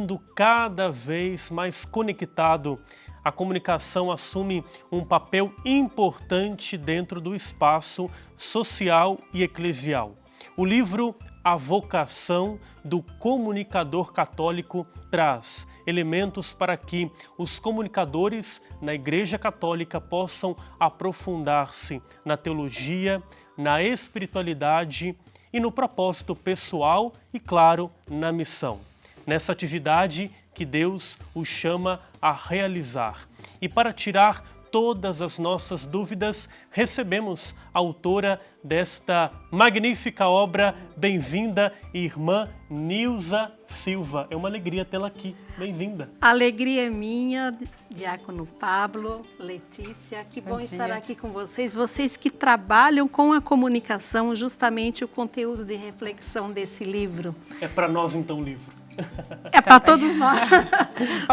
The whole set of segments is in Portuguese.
mundo cada vez mais conectado, a comunicação assume um papel importante dentro do espaço social e eclesial. O livro A Vocação do Comunicador Católico traz elementos para que os comunicadores na Igreja Católica possam aprofundar-se na teologia, na espiritualidade e no propósito pessoal e, claro, na missão. Nessa atividade que Deus os chama a realizar. E para tirar todas as nossas dúvidas, recebemos a autora desta magnífica obra. Bem-vinda, irmã Nilza Silva. É uma alegria tê-la aqui. Bem-vinda. A alegria é minha, Diácono Pablo, Letícia. Que bom estar aqui com vocês. Vocês que trabalham com a comunicação, justamente o conteúdo de reflexão desse livro. É para nós, então, o livro. É para todos nós.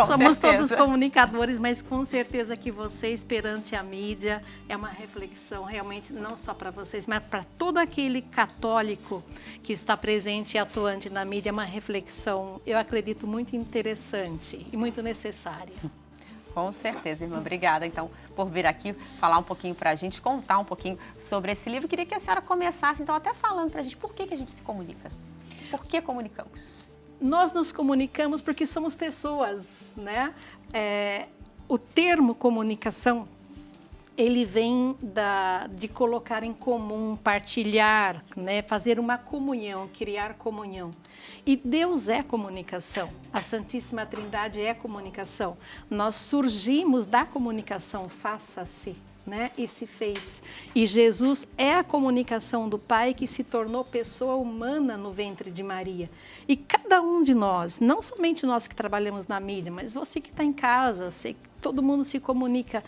Somos todos comunicadores, mas com certeza que vocês, perante a mídia, é uma reflexão realmente não só para vocês, mas para todo aquele católico que está presente e atuante na mídia. É uma reflexão, eu acredito, muito interessante e muito necessária. Com certeza, irmã. Obrigada, então, por vir aqui falar um pouquinho para a gente, contar um pouquinho sobre esse livro. Queria que a senhora começasse, então, até falando para a gente por que a gente se comunica. Por que comunicamos? Nós nos comunicamos porque somos pessoas, né? O termo comunicação, ele vem de colocar em comum, partilhar, né? Fazer uma comunhão, criar comunhão. E Deus é comunicação, a Santíssima Trindade é comunicação. Nós surgimos da comunicação, faça-se. Né, e se fez. E Jesus é a comunicação do Pai que se tornou pessoa humana no ventre de Maria. E cada um de nós, não somente nós que trabalhamos na mídia, mas você que está em casa, sei que todo mundo se comunica.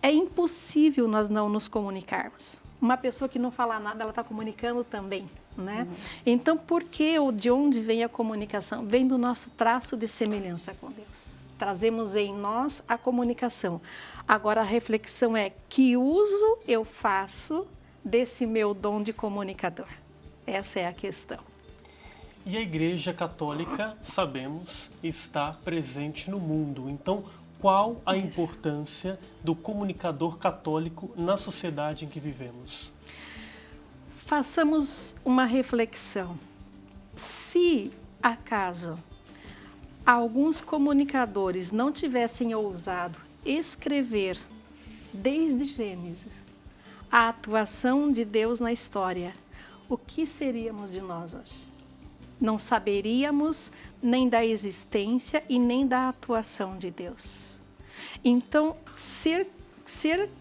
É impossível nós não nos comunicarmos. Uma pessoa que não fala nada, ela está comunicando também. Né? Então, por que ou de onde vem a comunicação? Vem do nosso traço de semelhança com Deus. Trazemos em nós a comunicação. Agora a reflexão é: que uso eu faço desse meu dom de comunicador? Essa é a questão. E a Igreja Católica, sabemos, está presente no mundo. Então, qual a importância do comunicador católico na sociedade em que vivemos? Façamos uma reflexão. Se acaso alguns comunicadores não tivessem ousado escrever desde Gênesis a atuação de Deus na história, o que seríamos de nós hoje? Não saberíamos nem da existência e nem da atuação de Deus. Então,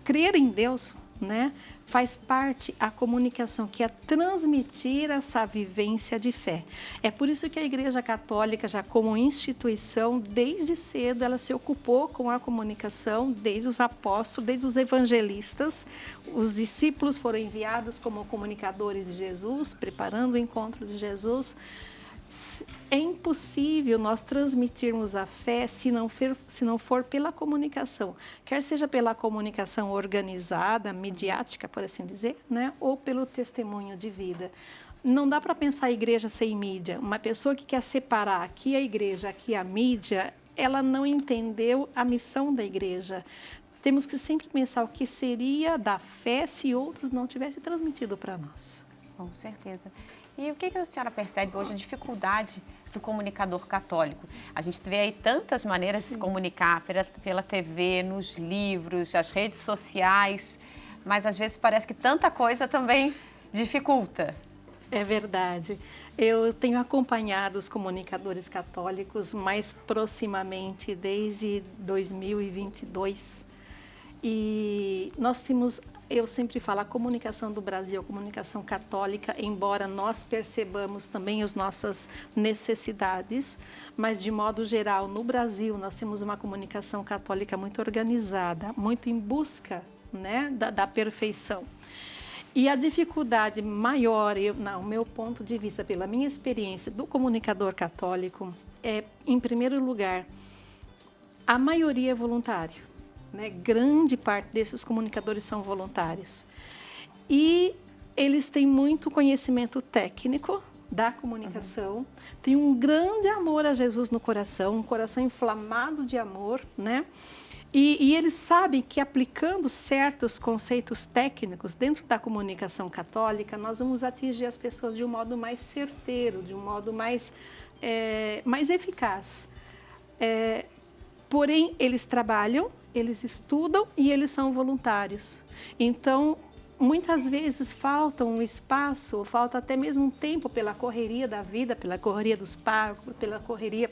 crer em Deus, né, faz parte a comunicação, que é transmitir essa vivência de fé. É por isso que a Igreja Católica, já como instituição, desde cedo ela se ocupou com a comunicação, desde os apóstolos, desde os evangelistas. Os discípulos foram enviados como comunicadores de Jesus, preparando o encontro de Jesus. É impossível nós transmitirmos a fé se não for pela comunicação, quer seja pela comunicação organizada, midiática, por assim dizer, né? Ou pelo testemunho de vida. Não dá para pensar a igreja sem mídia. Uma pessoa que quer separar aqui a igreja, aqui a mídia, ela não entendeu a missão da igreja. Temos que sempre pensar o que seria da fé se outros não tivessem transmitido para nós. Com certeza. E o que a senhora percebe hoje, a dificuldade do comunicador católico? A gente vê aí tantas maneiras de se comunicar, pela TV, nos livros, as redes sociais, mas às vezes parece que tanta coisa também dificulta. É verdade. Eu tenho acompanhado os comunicadores católicos mais proximamente desde 2022 e nós temos... Eu sempre falo, a comunicação do Brasil, a comunicação católica, embora nós percebamos também as nossas necessidades, mas de modo geral, no Brasil, nós temos uma comunicação católica muito organizada, muito em busca, né, da perfeição. E a dificuldade maior, no meu ponto de vista, pela minha experiência do comunicador católico, é, em primeiro lugar, a maioria é voluntário. Né? Grande parte desses comunicadores são voluntários. E eles têm muito conhecimento técnico da comunicação, tem um grande amor a Jesus no coração, um coração inflamado de amor, né? E eles sabem que aplicando certos conceitos técnicos dentro da comunicação católica, nós vamos atingir as pessoas de um modo mais certeiro, de um modo mais eficaz. Porém, eles trabalham, eles estudam e eles são voluntários. Então, muitas vezes falta um espaço, falta até mesmo um tempo pela correria da vida, pela correria dos parques, pela correria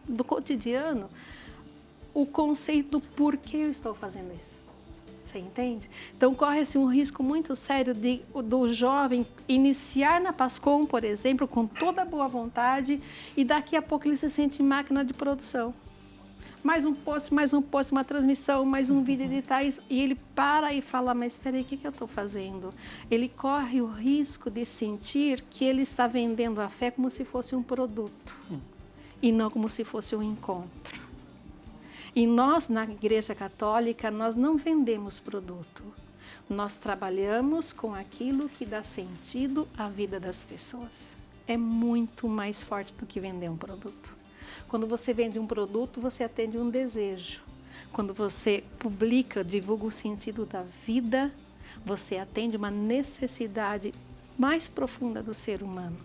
do cotidiano, o conceito do porquê eu estou fazendo isso. Você entende? Então, corre-se um risco muito sério do jovem iniciar na PASCOM, por exemplo, com toda a boa vontade, e daqui a pouco ele se sente máquina de produção. Mais um post, uma transmissão, mais um vídeo editar isso, e ele para e fala, mas espera aí, o que eu estou fazendo? Ele corre o risco de sentir que ele está vendendo a fé como se fosse um produto, e não como se fosse um encontro. E nós, na Igreja Católica, nós não vendemos produto. Nós trabalhamos com aquilo que dá sentido à vida das pessoas. É muito mais forte do que vender um produto. Quando você vende um produto, você atende um desejo. Quando você publica, divulga o sentido da vida, você atende uma necessidade mais profunda do ser humano.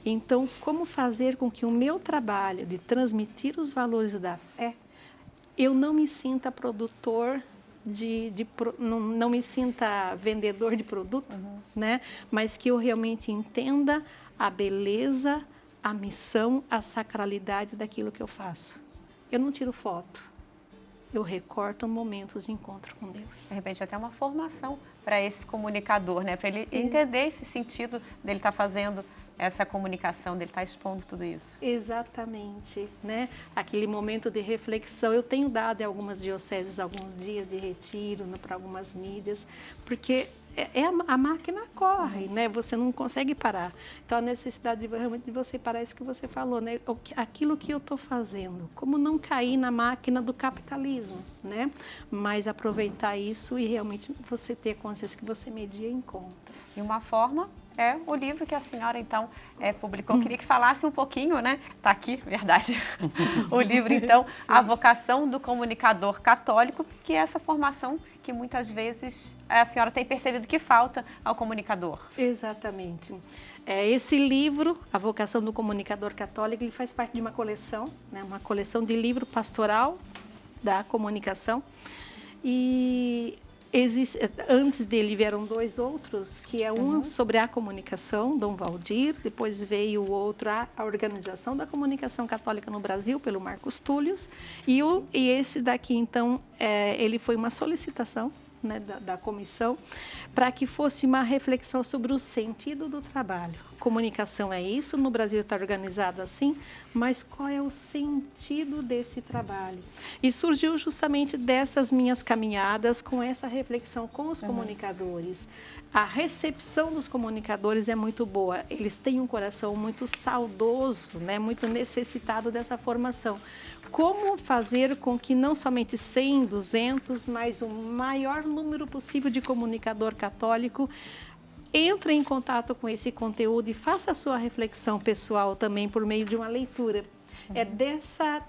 Então, como fazer com que o meu trabalho de transmitir os valores da fé, eu não me sinta produtor, não me sinta vendedor de produto, né? Mas que eu realmente entenda a beleza, a missão, a sacralidade daquilo que eu faço. Eu não tiro foto, eu recorto momentos de encontro com Deus. De repente, até uma formação para esse comunicador, né? Para ele entender esse sentido dele estar fazendo essa comunicação, dele estar expondo tudo isso. Exatamente, né? Aquele momento de reflexão. Eu tenho dado em algumas dioceses alguns dias de retiro para algumas mídias, porque a máquina corre, né? Você não consegue parar. Então, a necessidade realmente de você parar, isso que você falou, né? Aquilo que eu estou fazendo, como não cair na máquina do capitalismo, né? Mas aproveitar isso e realmente você ter consciência que você media encontros. E uma forma é o livro que a senhora, então, publicou. Eu queria que falasse um pouquinho, né? Está aqui, verdade. O livro, então, sim. A Vocação do Comunicador Católico, que é essa formação que muitas vezes a senhora tem percebido que falta ao comunicador. Exatamente. Esse livro, A Vocação do Comunicador Católico, ele faz parte de uma coleção, né? Uma coleção de livro pastoral da comunicação. E antes dele vieram dois outros, que é um sobre a comunicação, Dom Valdir, depois veio o outro, a Organização da Comunicação Católica no Brasil, pelo Marcos Túlios, e esse daqui, então, ele foi uma solicitação, né, da comissão, para que fosse uma reflexão sobre o sentido do trabalho. Comunicação é isso, no Brasil está organizado assim, mas qual é o sentido desse trabalho? E surgiu justamente dessas minhas caminhadas com essa reflexão com os comunicadores. A recepção dos comunicadores é muito boa, eles têm um coração muito saudoso, né, muito necessitado dessa formação. Como fazer com que não somente 100, 200, mas o maior número possível de comunicador católico entre em contato com esse conteúdo e faça a sua reflexão pessoal também por meio de uma leitura. É dessa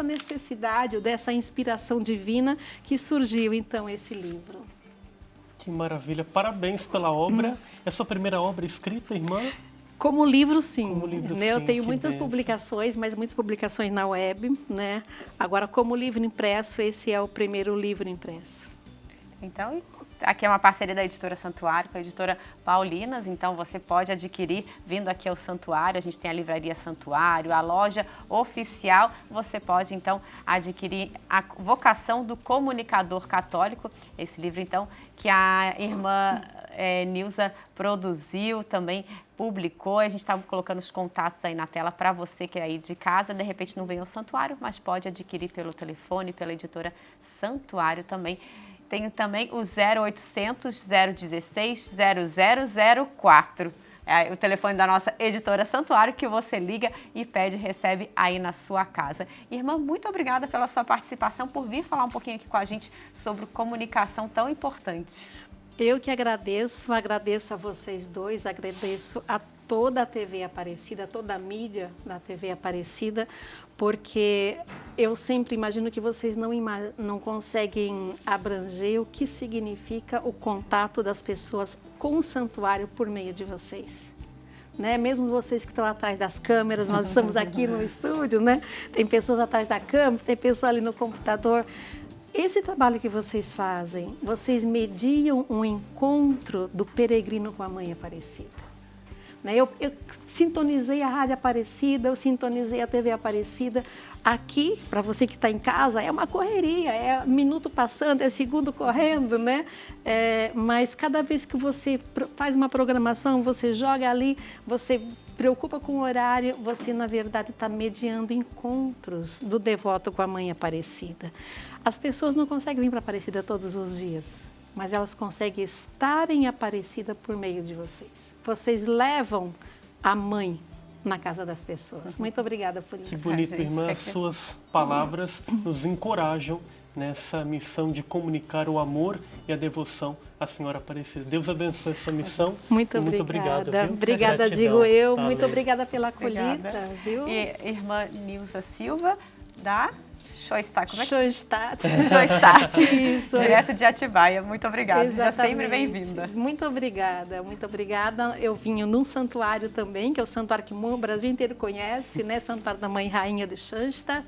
necessidade, ou dessa inspiração divina que surgiu, então, esse livro. Que maravilha! Parabéns pela obra. É sua primeira obra escrita, irmã? Como livro, sim. Como livro, né? Eu sim, tenho muitas publicações, mas muitas publicações na web, né? Agora, como livro impresso, esse é o primeiro livro impresso. Então, aqui é uma parceria da Editora Santuário com a Editora Paulinas, então você pode adquirir vindo aqui ao Santuário, a gente tem a Livraria Santuário, a loja oficial, você pode então adquirir a Vocação do Comunicador Católico, esse livro então que a irmã Nilza produziu, também publicou, a gente estava colocando os contatos aí na tela para você que é aí de casa, de repente não vem ao Santuário, mas pode adquirir pelo telefone, pela Editora Santuário também. Tenho também o 0800 016 0004. É o telefone da nossa Editora Santuário, que você liga e pede e recebe aí na sua casa. Irmã, muito obrigada pela sua participação, por vir falar um pouquinho aqui com a gente sobre comunicação tão importante. Eu que agradeço a vocês dois, agradeço a toda a TV Aparecida, toda a mídia da TV Aparecida, porque eu sempre imagino que vocês não conseguem abranger o que significa o contato das pessoas com o santuário por meio de vocês. Né? Mesmo vocês que estão atrás das câmeras, nós estamos aqui no estúdio, né? Tem pessoas atrás da câmera, tem pessoas ali no computador. Esse trabalho que vocês fazem, vocês mediam um encontro do peregrino com a Mãe Aparecida. Né? Eu sintonizei a Rádio Aparecida, eu sintonizei a TV Aparecida. Aqui, para você que está em casa, é uma correria, é minuto passando, é segundo correndo, né? Mas cada vez que você faz uma programação, você joga ali, você preocupa com o horário, você, na verdade, está mediando encontros do devoto com a Mãe Aparecida. As pessoas não conseguem vir para Aparecida todos os dias, mas elas conseguem estar em Aparecida por meio de vocês. Vocês levam a Mãe na casa das pessoas. Muito obrigada por isso. Que bonito, irmã. As suas palavras nos encorajam nessa missão de comunicar o amor e a devoção à Senhora Aparecida. Deus abençoe a sua missão. Muito obrigada. Muito obrigado, viu? Obrigada, Gratidão. digo eu. Valeu. Muito obrigada pela acolhida, Obrigada. viu? E irmã Nilza Silva, da Schoestatt. Como é que Schoestatt. Schoestatt. Isso. Direto de Atibaia. Muito obrigada. Seja sempre Exatamente. bem-vinda. Muito obrigada, muito obrigada. Eu vim num santuário também, que é o santuário que o Brasil inteiro conhece, né? Santuário da Mãe Rainha de Schoestatt.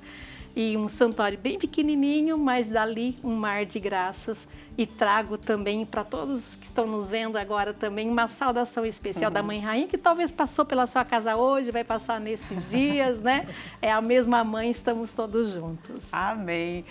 E um santuário bem pequenininho, mas dali um mar de graças. E trago também para todos que estão nos vendo agora também uma saudação especial da Mãe Rainha, que talvez passou pela sua casa hoje, vai passar nesses dias, né? É a mesma mãe, estamos todos juntos. Amém.